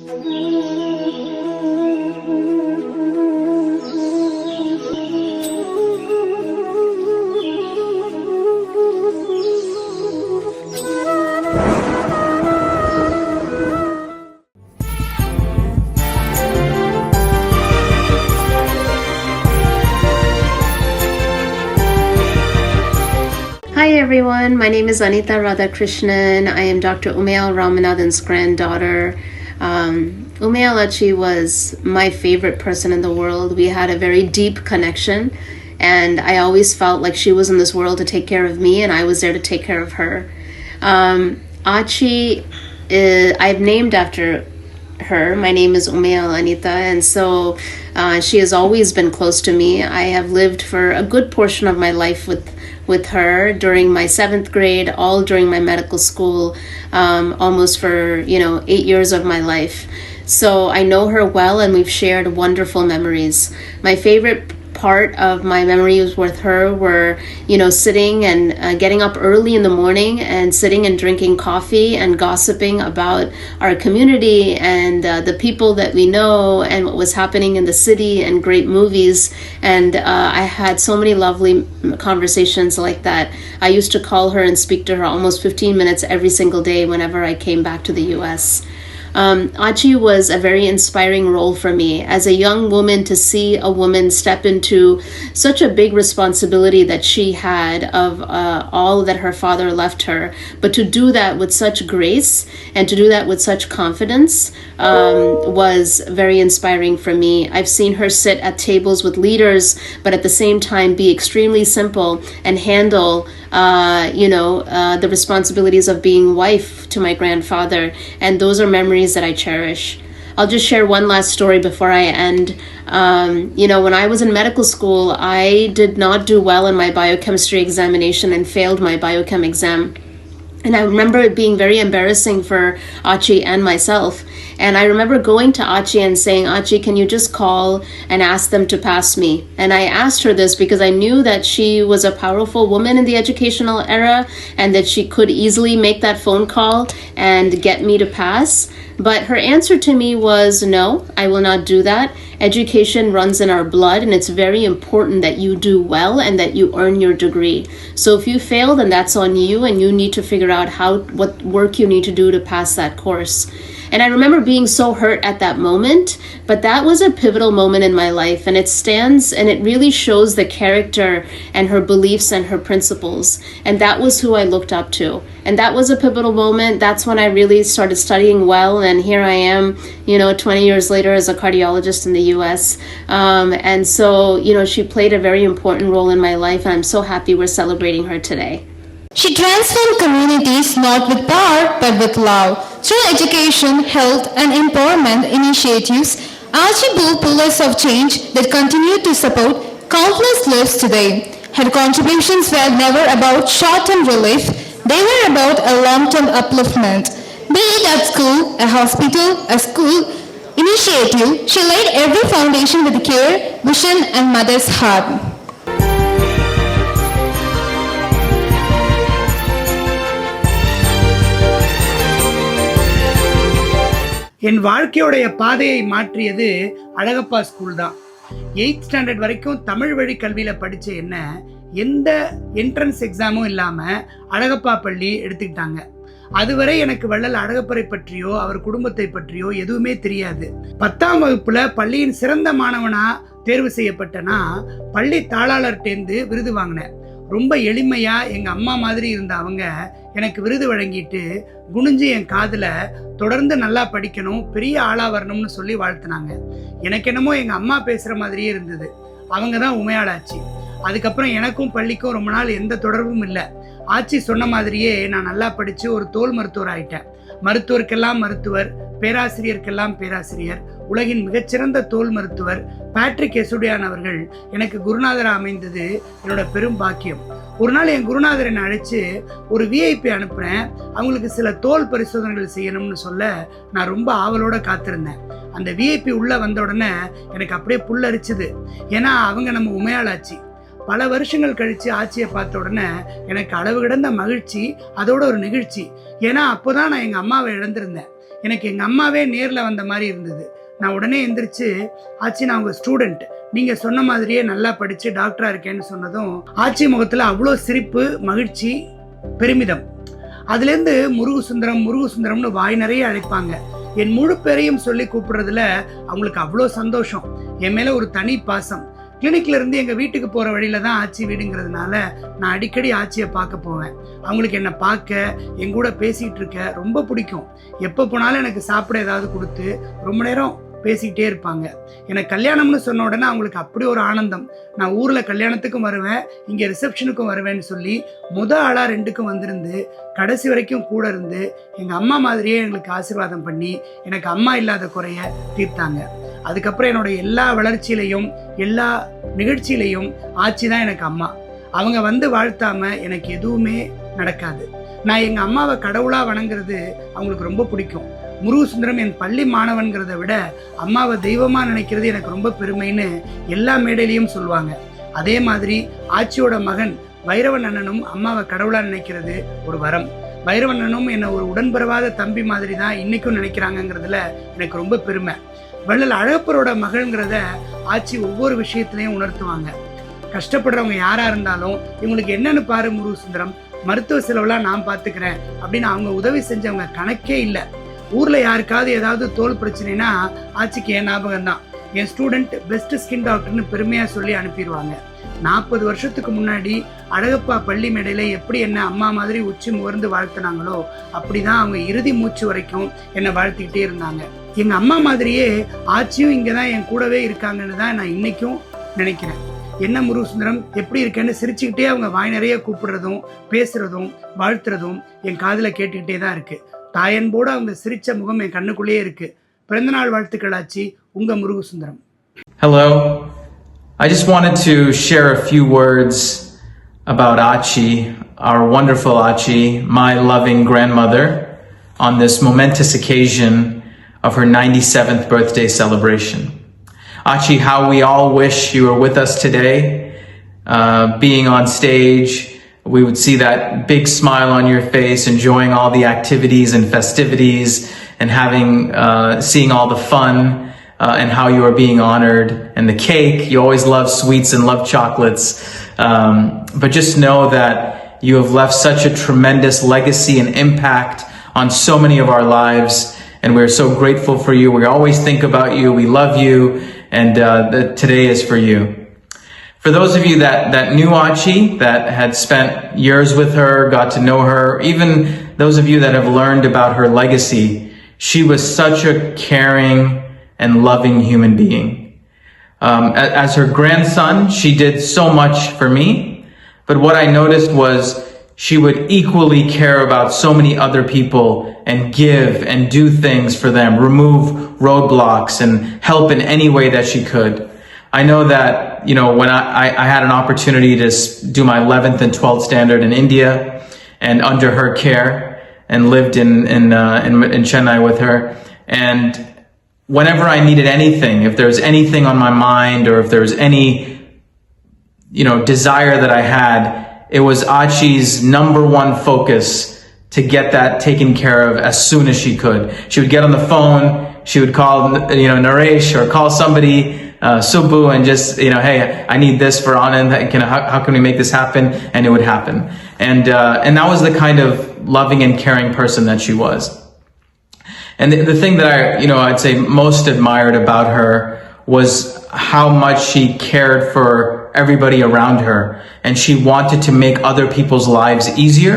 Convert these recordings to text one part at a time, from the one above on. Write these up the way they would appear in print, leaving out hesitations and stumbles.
Hi everyone, my name is Anita Radhakrishnan. I am Dr. Umayal Ramanathan's granddaughter. Umayal Aachi was my favorite person in the world. We had a very deep connection, and I always felt like she was in this world to take care of me, and I was there to take care of her. Aachi, I've named after her. My name is Umayal Anita, and so she has always been close to me. I have lived for a good portion of my life with her during my 7th grade, all during my medical school, almost for 8 years of my life. So I know her well, and we've shared wonderful memories. My favorite part of my memories with her were, sitting and getting up early in the morning and sitting and drinking coffee and gossiping about our community and the people that we know and what was happening in the city and great movies. And I had so many lovely conversations like that. I used to call her and speak to her almost 15 minutes every single day whenever I came back to the US. Aachi was a very inspiring role for me as a young woman, to see a woman step into such a big responsibility that she had of all that her father left her, but to do that with such grace and to do that with such confidence was very inspiring for me. I've seen her sit at tables with leaders, but at the same time be extremely simple and handle the responsibilities of being wife to my grandfather, and those are memories that I cherish. I'll just share one last story before I end. When I was in medical school, I did not do well in my biochemistry examination and failed my biochem exam. And I remember it being very embarrassing for Aachi and myself. And I remember going to Aachi and saying, Aachi, can you just call and ask them to pass me? And I asked her this because I knew that she was a powerful woman in the educational era and that she could easily make that phone call and get me to pass. But her answer to me was, no, I will not do that. Education runs in our blood, and it's very important that you do well and that you earn your degree. So if you fail, then that's on you, and you need to figure out what work you need to do to pass that course. And I remember being so hurt at that moment, but that was a pivotal moment in my life, and it stands and it really shows the character and her beliefs and her principles. And that was who I looked up to. And that was a pivotal moment. That's when I really started studying well, and here I am, 20 years later as a cardiologist in the US. And so, she played a very important role in my life, and I'm so happy we're celebrating her today. She transformed communities not with power but with love. Through education, health, and empowerment initiatives, Aachi built pillars of change that continue to support countless lives today. Her contributions were never about short-term relief, they were about a long-term upliftment. Be it at school, a hospital, a school initiative, she laid every foundation with care, vision, and mother's heart. என் வாழ்க்கையோடைய பாதையை மாற்றியது Alagappa school தான். 8th standard வரைக்கும் தமிழ் வழி கல்வியில் படித்த என்ன எந்த entrance எக்ஸாமும் இல்லாமல் அழகப்பா பள்ளி எடுத்துக்கிட்டாங்க. அதுவரை எனக்கு வள்ளல் அழகப்பரை பற்றியோ அவர் குடும்பத்தை பற்றியோ எதுவுமே தெரியாது. 10ஆம் வகுப்புல பள்ளியின் சிறந்த மாணவனா தேர்வு செய்யப்பட்டனா பள்ளி தாளாளர்கிட்டேருந்து விருது வாங்கினேன். ரொம்ப எளிமையா எங்க அம்மா மாதிரி இருந்த அவங்க எனக்கு விருது வழங்கிட்டு குனிஞ்சு என் காதுல தொடர்ந்து நல்லா படிக்கணும், பெரிய ஆளா வரணும்னு சொல்லி வாழ்த்துனாங்க. எனக்கு என்னமோ எங்க அம்மா பேசுற மாதிரியே இருந்தது. அவங்க தான் உமையாள் ஆச்சி. அதுக்கப்புறம் எனக்கும் பள்ளிக்கும் ரொம்ப நாள் எந்த தொடர்பும் இல்லை. ஆச்சி சொன்ன மாதிரியே நான் நல்லா படிச்சு ஒரு தோல் மருத்துவர் ஆயிட்டேன். மருத்துவருக்கெல்லாம் மருத்துவர், பேராசிரியருக்கெல்லாம் பேராசிரியர், உலகின் மிகச்சிறந்த தோல் மருத்துவர் பேட்ரிக் எசுடியான் அவர்கள் எனக்கு குருநாதராக அமைந்தது என்னோட பெரும் பாக்கியம். ஒரு நாள் என் குருநாதர் என்னை அழைச்சு ஒரு விஐபி அனுப்புனேன். அவங்களுக்கு சில தோல் பரிசோதனைகள் செய்யணும்னு சொல்ல நான் ரொம்ப ஆவலோட காத்திருந்தேன். அந்த விஐபி உள்ள வந்த உடனே எனக்கு அப்படியே புல்லரிச்சுது. ஏன்னா அவங்க நம்ம உமையாள் ஆச்சி. பல வருஷங்கள் கழிச்சு ஆட்சியை பார்த்த உடனே எனக்கு அளவு கிடந்த மகிழ்ச்சி, அதோட ஒரு நிகழ்ச்சி. ஏன்னா அப்போதான் நான் எங்கள் அம்மாவை இழந்திருந்தேன். எனக்கு எங்கள் அம்மாவே நேரில் வந்த மாதிரி இருந்தது. நான் உடனே எந்திரிச்சு, ஆச்சி நான் உங்கள் ஸ்டூடெண்ட், நீங்கள் சொன்ன மாதிரியே நல்லா படித்து டாக்டராக இருக்கேன்னு சொன்னதும் ஆச்சி முகத்தில் அவ்வளோ சிரிப்பு, மகிழ்ச்சி, பெருமிதம். அதுலேருந்து முருகுசுந்தரம்னு வாய் நிறைய அழைப்பாங்க. என் முழு பேரையும் சொல்லி கூப்பிடுறதுல அவங்களுக்கு அவ்வளோ சந்தோஷம். என் மேலே ஒரு தனி பாசம். கிளினிக்ல இருந்து எங்கள் வீட்டுக்கு போகிற வழியில தான் ஆச்சி வீடுங்கிறதுனால நான் அடிக்கடி ஆச்சியை பார்க்க போவேன். அவங்களுக்கு என்னை பார்க்க, என் கூட பேசிகிட்டு இருக்க ரொம்ப பிடிக்கும். எப்போ போனாலும் எனக்கு சாப்பிட ஏதாவது கொடுத்து ரொம்ப நேரம் பேசிக்கிட்டே இருப்பாங்க. எனக்கு கல்யாணம்னு சொன்ன உடனே அவங்களுக்கு அப்படி ஒரு ஆனந்தம். நான் ஊரில் கல்யாணத்துக்கும் வருவேன், இங்கே ரிசப்ஷனுக்கும் வருவேன்னு சொல்லி ஆளாக 2க்கும் வந்திருந்து கடைசி வரைக்கும் கூட இருந்து எங்கள் அம்மா மாதிரியே எங்களுக்கு ஆசீர்வாதம் பண்ணி எனக்கு அம்மா இல்லாத குறைய தீர்த்தாங்க. அதுக்கப்புறம் என்னோட எல்லா வளர்ச்சியிலையும் எல்லா நிகழ்ச்சியிலையும் ஆச்சி தான் எனக்கு அம்மா. அவங்க வந்து வாழ்த்தாம எனக்கு எதுவுமே நடக்காது. நான் எங்கள் அம்மாவை கடவுளாக வணங்குறது அவங்களுக்கு ரொம்ப பிடிக்கும். முருகுசுந்தரம் என் பள்ளி மாணவன்கிறத விட அம்மாவை தெய்வமாக நினைக்கிறது எனக்கு ரொம்ப பெருமைன்னு எல்லா மேடையிலையும் சொல்லுவாங்க. அதே மாதிரி ஆச்சியோட மகன் வைரவன் அண்ணனும் அம்மாவை கடவுளாக நினைக்கிறது ஒரு வரம். வைரவன் அண்ணனும் என்னை ஒரு உடன்பிறவாத தம்பி மாதிரி தான் இன்னைக்கும் நினைக்கிறாங்கிறதுல எனக்கு ரொம்ப பெருமை. வள்ளல் அழகப்பரோட மகள்ங்கிறத ஆச்சி ஒவ்வொரு விஷயத்திலையும் உணர்த்துவாங்க. கஷ்டப்படுறவங்க யாரா இருந்தாலும் இவங்களுக்கு என்னன்னு பாரு முருகுசுந்தரம், மருத்துவ செலவுலாம் நான் பார்த்துக்கிறேன் அப்படின்னு அவங்க உதவி செஞ்சவங்க கணக்கே இல்லை. ஊர்ல யாருக்காவது ஏதாவது தோல் பிரச்சனைனா ஆச்சிக்கு என் ஞாபகம் தான். என் ஸ்டூடெண்ட் பெஸ்ட் ஸ்கின் டாக்டர்னு பெருமையா சொல்லி அனுப்பிடுவாங்க. 40 வருஷத்துக்கு முன்னாடி அழகப்பா பள்ளி மேடையில எப்படி என்ன அம்மா மாதிரி உச்சி முகர்ந்து வாழ்த்தினாங்களோ அப்படிதான் அவங்க இறுதி மூச்சு வரைக்கும் என்னை வாழ்த்திக்கிட்டே இருந்தாங்க. எங்க அம்மா மாதிரியே ஆச்சியும் இங்கதான் என் கூடவே இருக்காங்கன்னு தான் நான் இன்னைக்கும் நினைக்கிறேன். என்ன முருகுசுந்தரம் எப்படி இருக்கேன்னு சிரிச்சுக்கிட்டே அவங்க வாய் நிறைய கூப்பிடுறதும் பேசுறதும் வாழ்த்துறதும் என் காதுல கேட்டுக்கிட்டே தான் இருக்கு. தாயன்போட அவங்க சிரிச்ச முகம் என் கண்ணுக்குள்ளேயே இருக்கு. பிறந்தநாள் வாழ்த்துக்கள் ஆச்சி, உங்க முருகுசுந்தரம். Hello. I just wanted to share a few words about Aachi, our wonderful Aachi, my loving grandmother, on this momentous occasion of her 97th birthday celebration. Aachi, how we all wish you were with us today, being on stage. We would see that big smile on your face, enjoying all the activities and festivities, and seeing all the fun, and how you are being honored, and the cake. You always love sweets and love chocolates. But just know that you have left such a tremendous legacy and impact on so many of our lives, and we're so grateful for you. We always think about you. We love you, and today is for you. For those of you that knew Aachi, that had spent years with her, got to know her, even those of you that have learned about her legacy, she was such a caring and loving human being. As her grandson, she did so much for me, but what I noticed was she would equally care about so many other people and give and do things for them, remove roadblocks and help in any way that she could. I know that, when I had an opportunity to do my 11th and 12th standard in India and under her care, and lived in Chennai with her, and whenever I needed anything, if there was anything on my mind or if there was any, desire that I had, it was Aachi's number one focus to get that taken care of as soon as she could. She would get on the phone, she would call, Naresh, or call somebody, Subbu, and just, hey, I need this for Anand. How can we make this happen? And it would happen. And that was the kind of loving and caring person that she was. And the thing that I'd say most admired about her was how much she cared for everybody around her, and she wanted to make other people's lives easier.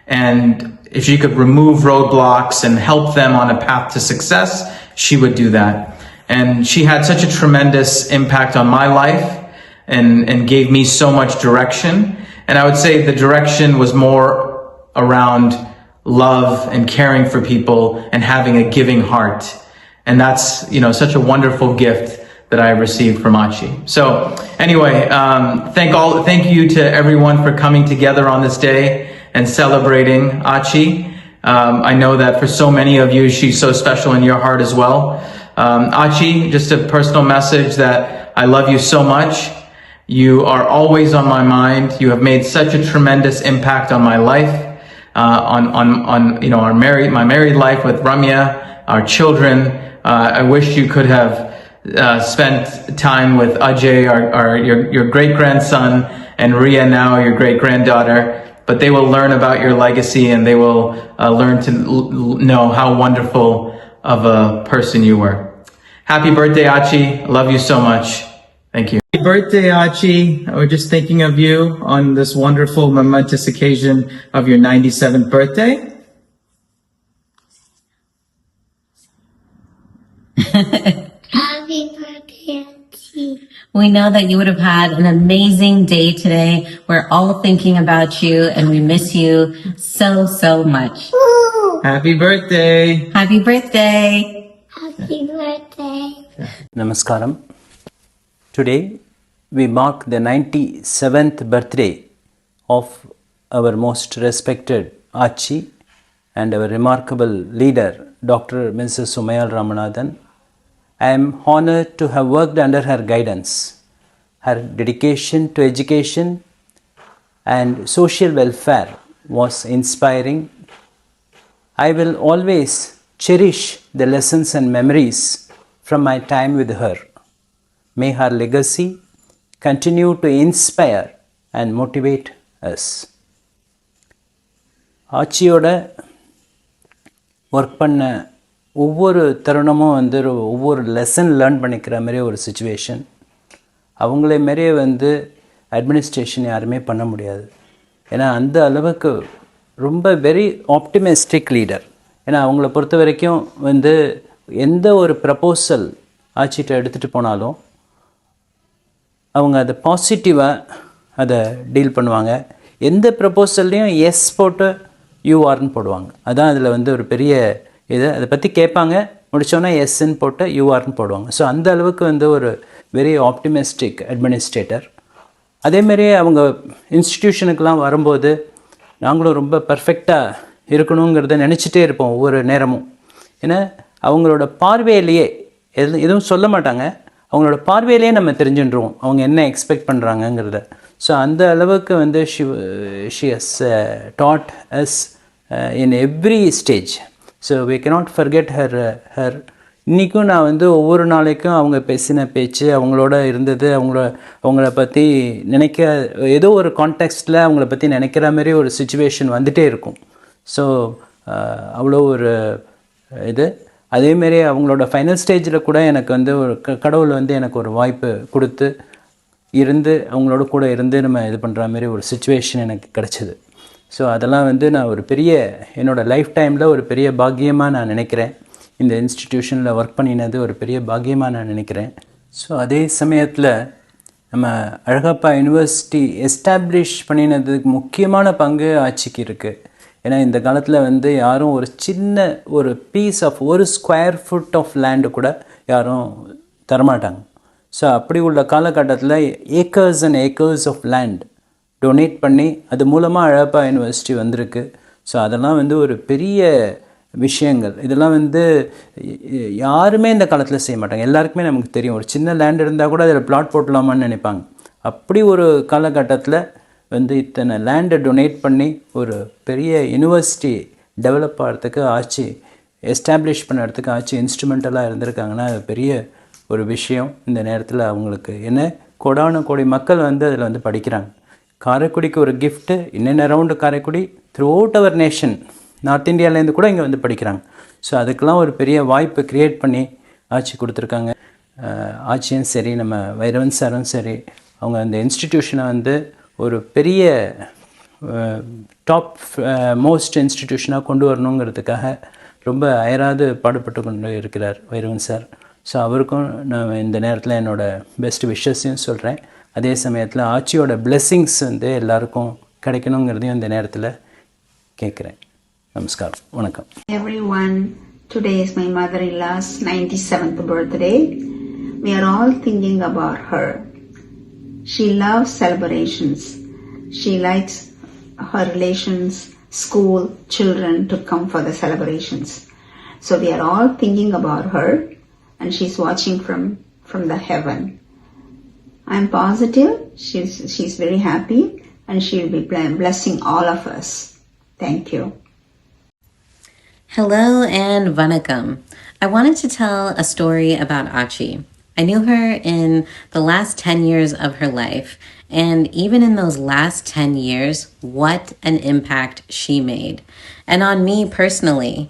And if she could remove roadblocks and help them on a path to success, she would do that. And she had such a tremendous impact on my life and gave me so much direction. And I would say the direction was more around love and caring for people and having a giving heart. And that's, such a wonderful gift that I received from Aachi. So anyway, thank you to everyone for coming together on this day and celebrating Aachi. I know that for so many of you, she's so special in your heart as well. Aachi, just a personal message that I love you so much. You are always on my mind. You have made such a tremendous impact on my life, on my married life with Ramya, our children. I wish you could have spent time with Ajay, your great-grandson, and Ria now, your great-granddaughter. But they will learn about your legacy, and they will learn to know how wonderful of a person you were. Happy birthday, Aachi. I love you so much. Thank you. Happy birthday, Aachi. We're just thinking of you on this wonderful, momentous occasion of your 97th birthday. Happy birthday, Auntie. We know that you would have had an amazing day today. We're all thinking about you and we miss you so, so much. Woo! Happy birthday. Happy birthday. Happy birthday. Namaskaram. Today we mark the 97th birthday of our most respected Aachi and our remarkable leader, Dr. Mrs. Umayal Ramanathan. I am honored to have worked under her guidance. Her dedication to education and social welfare was inspiring. I will always cherish the lessons and memories from my time with her. May her legacy continue to inspire and motivate us. ஆச்சியோட work பண்ண ஒவ்வொரு தருணமும் வந்து ஒவ்வொரு lesson learn பண்ணிக்கிற மாதிரி ஒரு situation. அவங்களே மாரியே வந்து அட்மினிஸ்ட்ரேஷன் யாருமே பண்ண முடியாது. ஏன்னா அந்த அளவுக்கு ரொம்ப வெரி ஆப்டிமிஸ்டிக் லீடர். ஏன்னா அவங்கள பொறுத்த வரைக்கும் வந்து எந்த ஒரு ப்ரப்போசல் ஆச்சிட்ட எடுத்துகிட்டு போனாலும் அவங்க அதை பாசிட்டிவாக அதை டீல் பண்ணுவாங்க. எந்த ப்ரப்போசல்லையும் எஸ் போட்டு யூஆர்னு போடுவாங்க. அதான் அதில் வந்து ஒரு பெரிய இது. அதை பற்றி கேட்பாங்க, முடித்தோன்னா எஸ்ன்னு போட்டு யூஆர்னு போடுவாங்க. ஸோ அந்த அளவுக்கு வந்து ஒரு வெரி ஆப்டிமிஸ்டிக் அட்மினிஸ்ட்ரேட்டர். அதேமாரி அவங்க இன்ஸ்டிடியூஷனுக்கெலாம் வரும்போது நாங்களும் ரொம்ப பர்ஃபெக்டாக இருக்கணுங்கிறத நினச்சிட்டே இருப்போம் ஒவ்வொரு நேரமும். ஏன்னா அவங்களோட பார்வையிலேயே எதுவும் சொல்ல மாட்டாங்க, அவங்களோட பார்வையிலேயே நம்ம தெரிஞ்சுட்டுருவோம் அவங்க என்ன எக்ஸ்பெக்ட் பண்ணுறாங்கங்கிறத. ஸோ அந்த அளவுக்கு வந்து she has taught us in every stage. So we cannot forget her. இன்றைக்கும் நான் வந்து ஒவ்வொரு நாளைக்கும் அவங்க பேசின பேச்சு, அவங்களோட இருந்தது, அவங்கள பற்றி நினைக்க ஏதோ ஒரு கான்டெக்ஸ்டில் அவங்கள பற்றி நினைக்கிற மாதிரி ஒரு சுச்சுவேஷன் வந்துகிட்டே இருக்கும். ஸோ அவ்வளோ ஒரு இது. அதேமாரி அவங்களோட ஃபைனல் ஸ்டேஜில் கூட எனக்கு வந்து ஒரு கடவுள் வந்து எனக்கு ஒரு வாய்ப்பு கொடுத்து இருந்து அவங்களோட கூட இருந்து நம்ம இது பண்ணுற மாதிரி ஒரு சுச்சுவேஷன் எனக்கு கிடச்சிது. ஸோ அதெல்லாம் வந்து நான் ஒரு பெரிய என்னோடய லைஃப் டைமில் ஒரு பெரிய பாக்கியமாக நான் நினைக்கிறேன். இந்த இன்ஸ்டிடியூஷனில் ஒர்க் பண்ணினது ஒரு பெரிய பாக்கியமாக நான் நினைக்கிறேன். ஸோ அதே சமயத்தில் நம்ம அழகப்பா யூனிவர்சிட்டி எஸ்டாப்ளிஷ் பண்ணினதுக்கு முக்கியமான பங்கு ஆட்சிக்கு இருக்குது. ஏன்னா இந்த காலத்தில் வந்து யாரும் ஒரு சின்ன ஒரு பீஸ் ஆஃப் ஒரு ஸ்கொயர் ஃபுட் ஆஃப் லேண்டு கூட யாரும் தரமாட்டாங்க. ஸோ அப்படி உள்ள காலகட்டத்தில் acres and acres of land donate பண்ணி அது மூலமாக அழகப்பா யூனிவர்சிட்டி வந்திருக்கு. ஸோ அதெல்லாம் வந்து ஒரு பெரிய விஷயங்கள். இதெல்லாம் வந்து யாருமே இந்த காலத்தில் செய்ய மாட்டாங்க. எல்லாருக்குமே நமக்கு தெரியும், ஒரு சின்ன லேண்ட் இருந்தால் கூட அதில் பிளாட் போட்டலாமான்னு நினைப்பாங்க. அப்படி ஒரு காலகட்டத்தில் வந்து இத்தனை லேண்டை டொனேட் பண்ணி ஒரு பெரிய யூனிவர்சிட்டி டெவலப் ஆகிறதுக்கு ஆட்சி எஸ்டாப்ளிஷ் பண்ணுறதுக்கு ஆட்சி இன்ஸ்ட்ருமெண்டலாக இருந்திருக்காங்கன்னா அது பெரிய ஒரு விஷயம். இந்த நேரத்தில் அவங்களுக்கு என்ன கோடான கோடி மக்கள் வந்து அதில் வந்து படிக்கிறாங்க. காரைக்குடிக்கு ஒரு கிஃப்ட்டு, இன்னென்ன around Karaikudi, throughout our nation, north இந்தியாவிலேருந்து கூட இங்கே வந்து படிக்கிறாங்க. ஸோ அதுக்கெல்லாம் ஒரு பெரிய வாய்ப்பு க்ரியேட் பண்ணி ஆட்சி கொடுத்துருக்காங்க. ஆட்சியும் சரி, நம்ம வைரவன் சாரும் சரி, அவங்க அந்த இன்ஸ்டிடியூஷனை வந்து ஒரு பெரிய டாப் மோஸ்ட் இன்ஸ்டிடியூஷனாக கொண்டு வரணுங்கிறதுக்காக ரொம்ப அயராது பாடுபட்டு கொண்டு இருக்கிறார் வைரவன் சார். ஸோ அவருக்கும் நான் இந்த நேரத்தில் என்னோடய பெஸ்ட் விஷஸையும் சொல்கிறேன். அதே சமயத்தில் ஆட்சியோட பிளெஸ்ஸிங்ஸ் வந்து எல்லாருக்கும் கிடைக்கணுங்கிறதையும் இந்த நேரத்தில் கேட்குறேன். நமஸ்காரம், வணக்கம். Everyone, today is my mother-in-law's 97th birthday. We are all thinking about her. She loves celebrations. She likes her relations, school, children to come for the celebrations. So we are all thinking about her and she's watching from the heaven. I am positive she's very happy and she will be blessing all of us. Thank you. Hello and vanakkam. I wanted to tell a story about Aachi. I knew her in the last 10 years of her life, and even in those last 10 years, what an impact she made. And on me personally.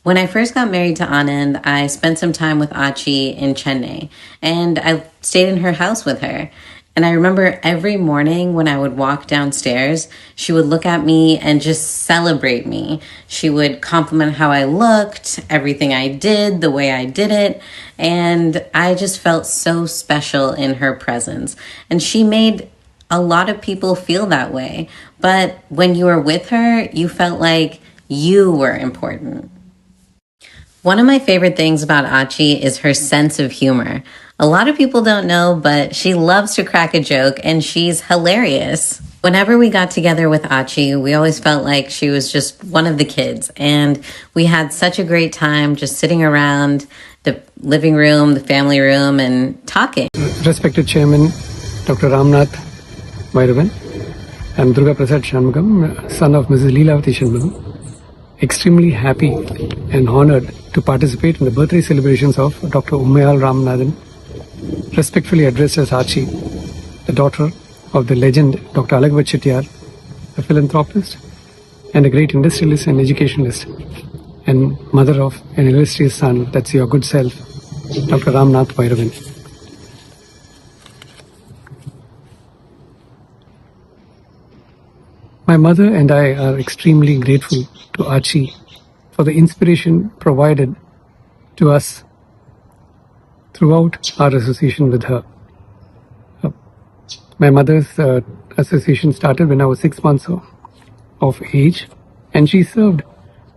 When I first got married to Anand, I spent some time with Aachi in Chennai, and I stayed in her house with her. And I remember every morning when I would walk downstairs, she would look at me and just celebrate me. She would compliment how I looked, everything I did, the way I did it. And I just felt so special in her presence. And she made a lot of people feel that way. But when you were with her, you felt like you were important. One of my favorite things about Aachi is her sense of humor. A lot of people don't know, but she loves to crack a joke and she's hilarious. Whenever we got together with Aachi, we always felt like she was just one of the kids. And we had such a great time just sitting around the living room, the family room, and talking. Respected Chairman Dr. Ramnath Vairavan, I'm Durga Prasad Shanmugam, son of Mrs. Leelavati Shanmugam. Extremely happy and honored to participate in the birthday celebrations of Dr. Umayal Ramanathan, respectfully addressed as Aachi, the daughter of the legend Dr. Alagappa Chettiar, a philanthropist and a great industrialist and educationalist, and mother of an illustrious son, that's your good self, Dr. Ramnath Vairavan. My mother and I are extremely grateful to Aachi for the inspiration provided to us throughout our association with her. My mother's association started when I was 6 months of age, and she served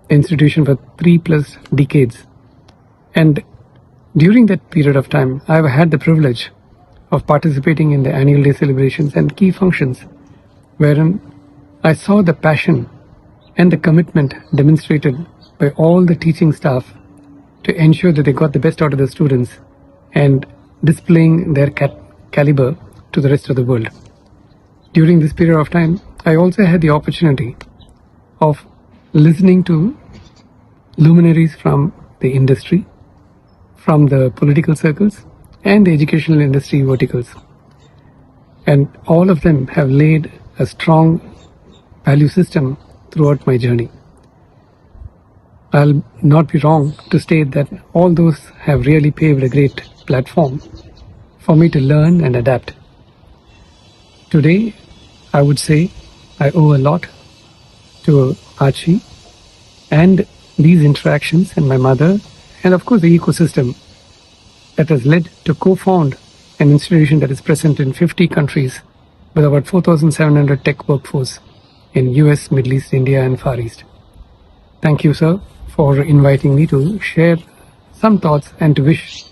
the institution for 3+ decades. And during that period of time, I've had the privilege of participating in the annual day celebrations and key functions, wherein I saw the passion and the commitment demonstrated by all the teaching staff to ensure that they got the best out of the students and displaying their caliber to the rest of the world. During this period of time, I also had the opportunity of listening to luminaries from the industry, from the political circles, and the educational industry verticals. And all of them have laid a strong value system throughout my journey. I'll not be wrong to state that all those have really paved a great platform for me to learn and adapt. Today, I would say I owe a lot to Aachi and these interactions and my mother, and of course the ecosystem that has led to co-found an institution that is present in 50 countries with about 4,700 tech workforce in US, Middle East, India and Far East. Thank you, sir, for inviting me to share some thoughts and to wish,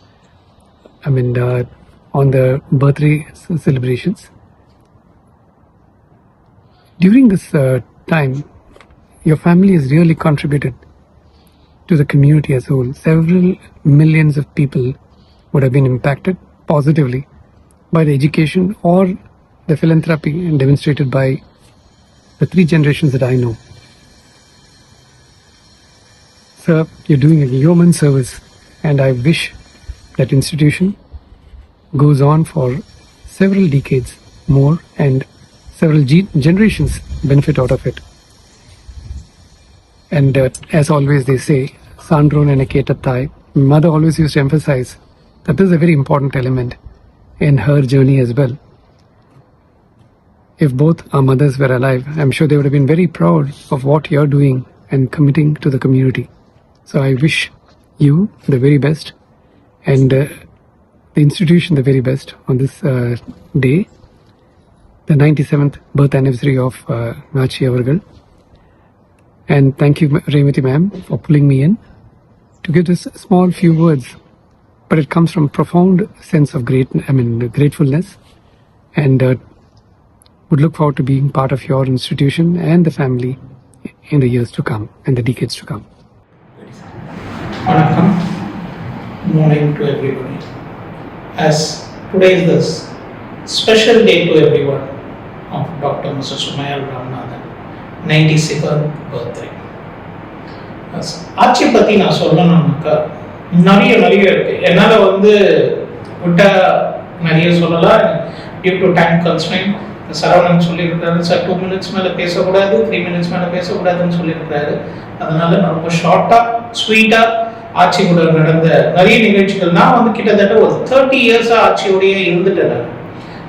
on the birthday celebrations. During this time, your family has really contributed to the community as a whole. Several millions of people would have been impacted positively by the education or the philanthropy demonstrated by the 3 generations that I know. Sir, you're doing a yeoman service, and I wish that institution goes on for several decades more and several generations benefit out of it. And as always they say, Sandron and Eketatai, mother always used to emphasize that this is a very important element in her journey as well. If both our mothers were alive, I'm sure they would have been very proud of what you're doing and committing to the community. So I wish you the very best and the institution the very best on this day, the 97th birth anniversary of Aachi Avargal. And thank you, Remati ma'am, for pulling me in to give this small few words. But it comes from profound sense of gratefulness, and would look forward to being part of your institution and the family in the years to come and the decades to come. Vanakkam, morning to everybody. As today is the special day to everyone of Dr. Mrs. Umayal Ramanathan, 97th birthday. ஆட்சி பற்றி நான் சொல்லணும்னாக்கா நிறைய இருக்கு. என்னால் வந்து விட்டா நிறைய சொல்லலாம். Due to time constraint Saravanan சொல்லியிருக்காரு, சார் 2 minutes மேலே பேசக்கூடாது, 3 minutes மேலே பேசக்கூடாதுன்னு சொல்லியிருக்காரு. அதனால நான் ரொம்ப ஷார்ட்டாக ஸ்வீட்டாக ஆட்சி கூட நடந்த நிறைய நிகழ்ச்சிகள், நான் வந்து கிட்டத்தட்ட ஒரு 30 years ஆட்சியோடைய இருந்துட்டேன்.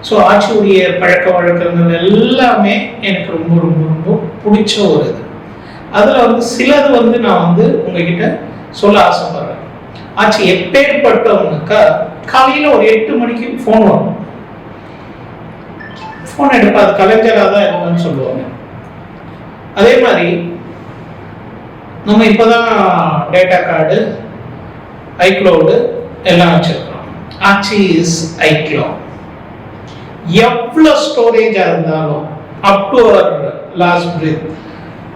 ஸோ ஆட்சியுடைய பழக்க வழக்கங்கள் எல்லாமே எனக்கு ரொம்ப ரொம்ப ரொம்ப பிடிச்ச ஒரு இது. அதில் வந்து சிலது வந்து நான் வந்து உங்ககிட்ட சொல்ல ஆசைப்படுறேன். ஆட்சி எப்பேற்பட்டவனுக்கா காலையில் ஒரு 8 மணிக்கு ஃபோன் வரும். ஃபோன் எடுப்பா, அது கலைஞராக தான் இருக்குன்னு சொல்லுவாங்க. அதே மாதிரி நம்ம இப்போதான் டேட்டா கார்டு, ஐக்ளவுடு எல்லாம் வச்சிருக்கோம். ஆட்சி இஸ் ஐக்ளவுட். எவ்வளோ ஸ்டோரேஜாக இருந்தாலும் up to our last breath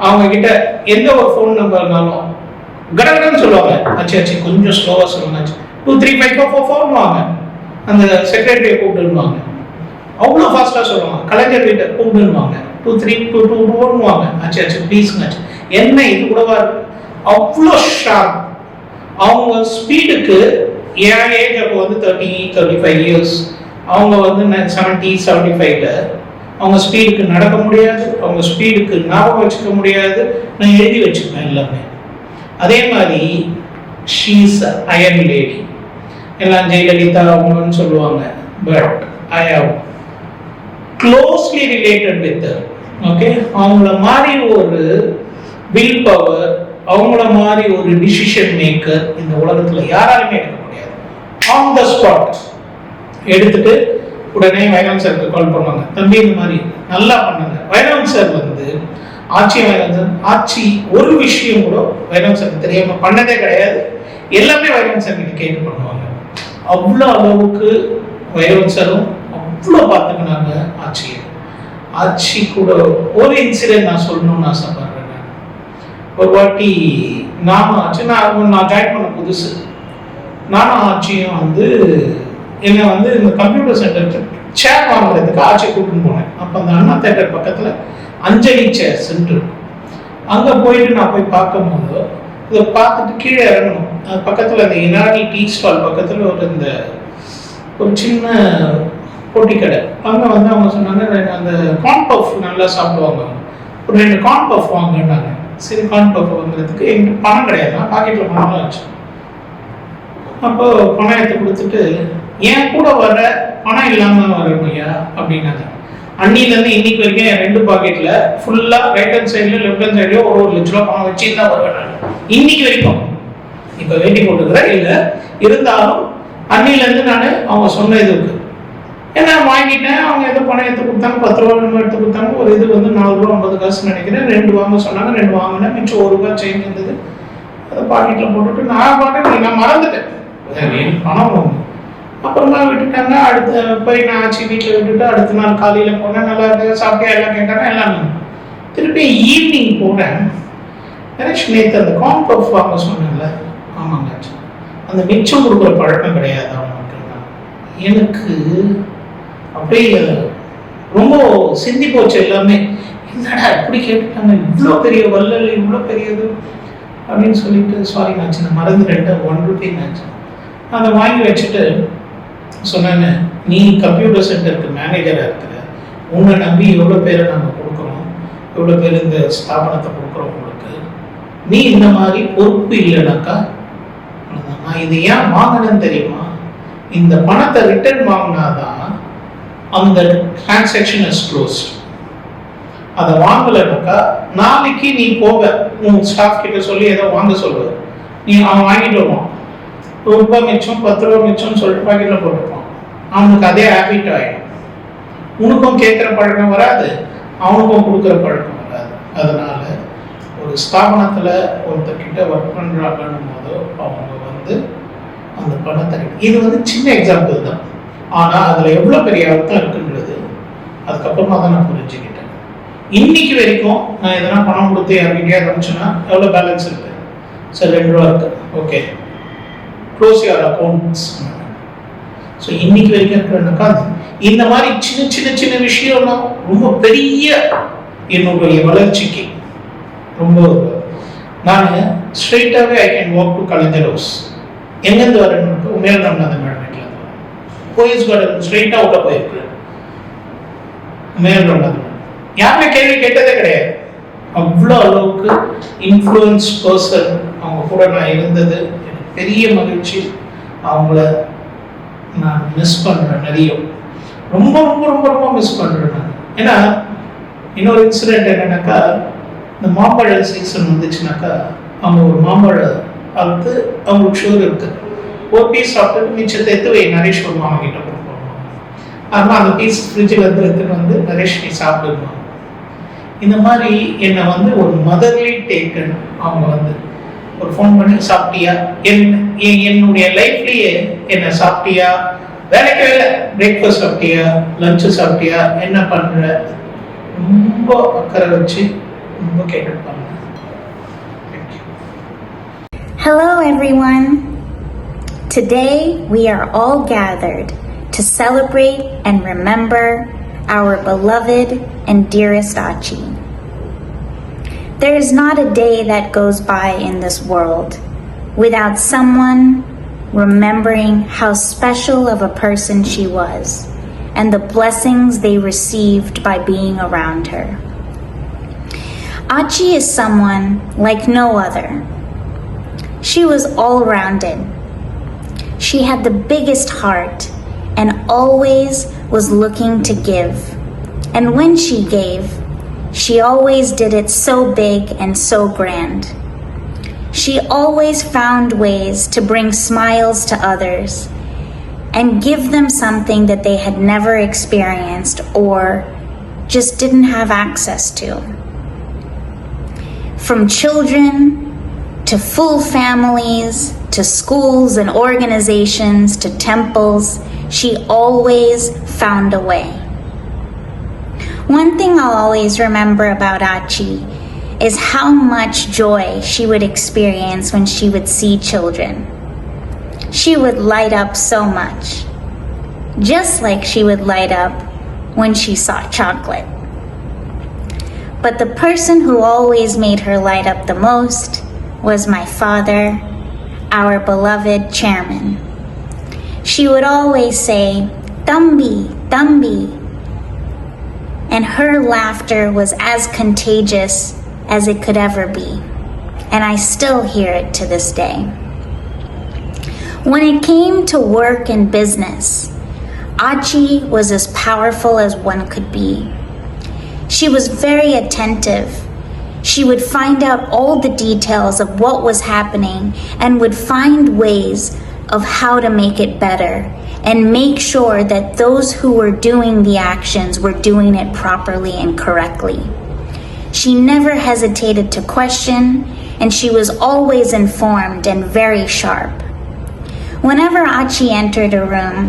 அவங்க கிட்ட எந்த ஒரு ஃபோன் நம்பர்னாலும் கடகடன்னு சொல்லுவாங்க. ஆச்சு கொஞ்சம் ஸ்லோவாக சொல்லுங்க, 2 3 5 4 4 வாங்க, அந்த செக்ரட்டரியை கூப்பிட்டுருவாங்க. அவ்வளோ ஃபாஸ்ட்டாக சொல்லுவாங்க. கலைஞர் வீட்டை கூப்பிட்டுருவாங்க, 2 3 2 2 2 வாங்க, ஆச்சு ப்ளீஸ்ங்க, என்ன இது கூடவா இருக்கு. அவ்வளோ ஷார்ப். அவங்க ஸ்பீடுக்கு என் ஏஜ் அப்போ வந்து 30 35 years, அவங்க வந்து 70 75ல அவங்க ஸ்பீடுக்கு நடக்க முடியாது, அவங்க ஸ்பீடுக்கு ஞாபகம் வச்சுக்க முடியாது. நான் எழுதி வச்சுப்பேன் எல்லாமே. அதே மாதிரி ஷீஸ் அயன் லேடி, எல்லாம் ஜெயலலிதா அவங்கன்னு சொல்லுவாங்க. But I have closely related with okay. அவங்கள மாதிரி ஒரு வில் பவர், அவங்கள மாதிரி ஒரு டிசிஷன் மேக்கர் இந்த உலகத்துல யாராலுமே எடுக்க முடியாது. ஆன் த ஸ்பாட் எடுத்துட்டு உடனே வைரம் சாருக்கு கால் பண்ணுவாங்க, தம்பி இந்த மாதிரி நல்லா பண்ணுங்க. வைரம் சார் வந்து ஆட்சி ஒரு விஷயம் கூட வைரம் சாருக்கு தெரியாம பண்ணதே கிடையாது. எல்லாமே வைரம் சார் கிட்ட கேட்டு பண்ணுவாங்க. அவ்வளோ அளவுக்கு வைரம் சாரும் அவ்வளோ பார்த்துக்கினாங்க ஆட்சி கூட. ஒரு இன்சிடென்ட் நான் சொல்லணும்னு ஆசைப்படுறேன். ஒரு வாட்டி நானும் ஆட்சி, நான் ஜாயின் பண்ண புதுசு, நானும் ஆட்சியும் வந்து என்னை வந்து இந்த கம்ப்யூட்டர் சென்டருக்கு சேர் வாங்குறதுக்கு ஆட்சி கூப்பிட்டு போனேன். அப்போ அந்த அண்ணா தேட்டர் பக்கத்தில் அஞ்சலி சேர் சென்டர், அங்கே போயிட்டு நான் போய் பார்க்கும்போது இதை பார்த்துட்டு கீழே இறங்கணும். அது பக்கத்தில் அந்த இனாடி டீ ஸ்டால் பக்கத்தில் ஒரு சின்ன போட்டி கடை. அங்கே வந்து அவங்க சொன்னாங்க, அந்த கார்ன் பஃப் நல்லா சாப்பிடுவாங்க, ஒரு 2 கார்ன் பஃப் வாங்கினாங்க. சரி, கார்ன் பஃப் வாங்குறதுக்கு எங்கிட்ட பணம் கிடையாது, நான் பாக்கெட்டில் பணம் வச்சு. அப்போ பணம் எடுத்து கொடுத்துட்டு, என் கூட வர பணம் இல்லாம வரமையா அப்படின்னாங்க. அன்னிலேருந்து இன்னைக்கு வரைக்கும் என் 2 பாக்கெட்ல ஃபுல்லா ரைட் ஹேண்ட் சைட்ல லெஃப்ட் ஹேண்ட் சைட்லயோ ஒரு ₹1,00,000 பணம் வச்சு தான் வருவேன் இன்னைக்கு வரைக்கும். இப்ப வேண்டி போட்டுக்கிறேன் இல்ல, இருந்தாலும் அன்னிலேருந்து நான் அவங்க சொன்ன இதுக்கு ஏன்னா வாங்கிட்டேன். அவங்க ஏதோ பணம் எடுத்து கொடுத்தாங்க, ₹10 எடுத்து கொடுத்தாங்க. ஒரு இது வந்து ₹4.50 நினைக்கிறேன். 2 வாங்க சொன்னாங்க, 2 வாங்கினேன். மிச்சம் ₹1 சேஞ்ச் இருந்தது. அதை பாக்கெட்ல போட்டுட்டு நான் மறந்துட்டேன் பணம். அப்புறமா விட்டுட்டாங்க. அடுத்த போய் நான் ஆட்சி வீட்டில் விட்டுட்டு அடுத்த நாள் காலையில் போனேன். நல்லா இருந்தது, சாப்பிட்டே எல்லாம் கேட்டாங்க, எல்லாம். திருப்பி ஈவினிங் போனேன். நேற்று அந்த கார்ன் பஃப் வாங்க சொன்னேன்ல, ஆமாங்க, அந்த மிச்சம் கொடுக்குற பழக்கம் கிடையாது அவங்களுக்கு. எனக்கு அப்படியே ரொம்ப சிந்தி போச்சு எல்லாமே. என்னடா இப்படி கேட்டுட்டாங்க, இவ்வளோ பெரிய வள்ளல், இவ்வளோ பெரியது அப்படின்னு சொல்லிட்டு, சாரி நாச்சு, நான் மறந்துட்டேன், ₹1 நாச்சு. அதை வாங்கி வச்சுட்டு சொன்னாங்க, நீ கம்ப்யூட்டர் சென்டருக்கு மேனேஜராக இருக்கிற, உன்னை நம்பி எவ்வளோ பேரை நாங்கள் கொடுக்குறோம், எவ்வளோ பேர் இந்த ஸ்தாபனத்தை கொடுக்குறோம் உங்களுக்கு, நீ இந்த மாதிரி பொறுப்பு இல்லைனாக்கா நான் இது ஏன் வாங்கினேன்னு தெரியுமா? இந்த பணத்தை ரிட்டர்ன் வாங்கினாதான் அந்த டிரான்சாக்ஷன் இஸ் க்ளோஸ்ட். அதை வாங்கலைனாக்கா நாளைக்கு நீ போக உன் ஸ்டாஃப் கிட்ட சொல்லி ஏதோ வாங்க சொல்லுவ, நீ அவன் வாங்கிட்டு வருவான், ₹1 மிச்சம் ₹10 மிச்சம்னு சொல்லிட்டு பாக்கெட்டில் போட்டுருப்பான். அவனுக்கு அதே ஹேபிட் ஆகிடும். உனக்கும் கேட்குற பழக்கம் வராது, அவனுக்கும் கொடுக்குற பழக்கம் வராது. அதனால ஒரு ஸ்தாபனத்தில் ஒருத்தர்கிட்ட ஒர்க் பண்ணுறாங்கன்னும் போது அவங்க வந்து அந்த பணத்தை, இது வந்து சின்ன எக்ஸாம்பிள் தான், ஆனால் அதில் எவ்வளோ பெரிய அர்த்தம் இருக்குன்றது அதுக்கப்புறமா தான் நான் புரிஞ்சுக்கிட்டேன். இன்னைக்கு வரைக்கும் நான் எதனா பணம் கொடுத்து யார்கிட்டயே ஆரம்பிச்சோன்னா எவ்வளோ பேலன்ஸ் இருக்கு, சார் ₹2 இருக்கு, okay close your accounts. So இன்னைக்கு வரைக்கும் இருக்கிறனாக்கா இந்த மாதிரி சின்ன சின்ன சின்ன விஷயம்லாம் ரொம்ப பெரிய என்னுடைய வளர்ச்சிக்கு ரொம்ப நான் ஸ்ட்ரெயிட்டாகவே I can walk to Kalaignar house. எங்கேருந்து வரேன்னு உமையால் ராமநாதன் மேடம் வீட்டில் போயஸ் கார்டன் ஸ்ட்ரெயிட்டாக உள்ள போயிருக்கேன். உமையால் ராமநாதன் யாருமே கேள்வி கேட்டதே கிடையாது. அவ்வளோ அளவுக்கு இன்ஃப்ளூயன்ஸ் பர்சன் அவங்க கூட நான் இருந்தது எனக்கு பெரிய மகிழ்ச்சி. அவங்கள நான் மிஸ் பண்ணுறேன், நிறைய ரொம்ப ரொம்ப ரொம்ப ரொம்ப மிஸ் பண்ணுறேன் நான். ஏன்னா இன்னொரு இன்சிடென்ட் என்னன்னாக்கா, இந்த மாம்பழ சீசன் வந்துச்சுனாக்கா அவங்க ஒரு மாம்பழம் பார்த்து அவங்களுக்கு ஷுகர் இருக்குது, ஒரு பீஸ் சாப்பிட்டு மிச்சத்தை எடுத்து வை நரேஷ் ஒரு மாமா கிட்ட கொடுப்போம். ஆனால் அந்த பீஸ் ஃப்ரிட்ஜில் இருந்து எடுத்துட்டு வந்து நரேஷ் நீ சாப்பிடுவாங்க. இந்த மாதிரி என்னை வந்து ஒரு மதர்லி டேக்கன். அவங்க வந்து ஒரு ஃபோன் பண்ணி சாப்பிட்டியா, என்னுடைய லைஃப்லேயே என்ன சாப்பிட்டியா, வேலைக்கு வேலை பிரேக்ஃபாஸ்ட் சாப்பிட்டியா, லஞ்சு சாப்பிட்டியா, என்ன பண்ணுற, ரொம்ப அக்கறை வச்சு ரொம்ப கேட்டுப்பாங்க. Hello everyone. Today we are all gathered to celebrate and remember our beloved and dearest Aachi. There is not a day that goes by in this world without someone remembering how special of a person she was and the blessings they received by being around her. Aachi is someone like no other. She was all-rounded. She had the biggest heart and always was looking to give. And when she gave, she always did it so big and so grand. She always found ways to bring smiles to others and give them something that they had never experienced or just didn't have access to. From children to full families, to schools and organizations, to temples, she always found a way. One thing I'll always remember about Aachi is how much joy she would experience when she would see children. She would light up so much, just like she would light up when she saw chocolate. But the person who always made her light up the most was my father, our beloved chairman. She would always say, "Tambi, Tambi," and her laughter was as contagious as it could ever be, and I still hear it to this day. When it came to work and business, Aachi was as powerful as one could be. She was very attentive. She would find out all the details of what was happening and would find ways of how to make it better and make sure that those who were doing the actions were doing it properly and correctly. She never hesitated to question, and she was always informed and very sharp. Whenever Aachi entered a room,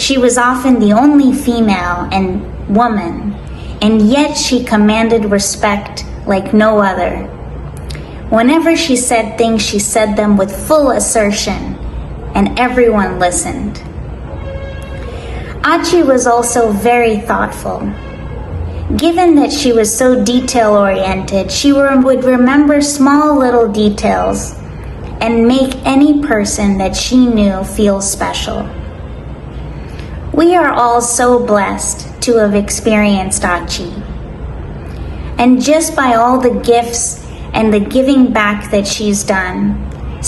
she was often the only female and woman, and yet she commanded respect like no other. Whenever she said things, she said them with full assertion, and everyone listened. Aachi was also very thoughtful. Given that she was so detail-oriented, she would remember small little details and make any person that she knew feel special. We are all so blessed to have experienced Aachi. And just by all the gifts and the giving back that she's done,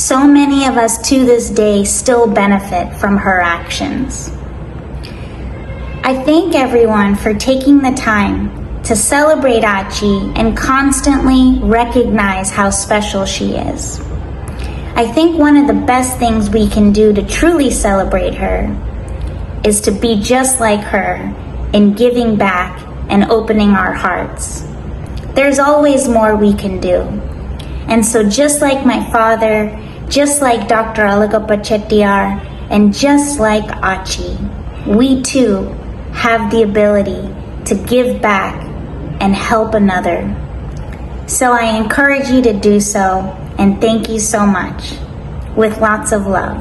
so many of us to this day still benefit from her actions. I thank everyone for taking the time to celebrate Aachi and constantly recognize how special she is. I think one of the best things we can do to truly celebrate her is to be just like her in giving back and opening our hearts. There's always more we can do. And so just like my father, just like Dr. Alagappa Chettiar, and just like Aachi, we too have the ability to give back and help another. So I encourage you to do so, and thank you so much. With lots of love.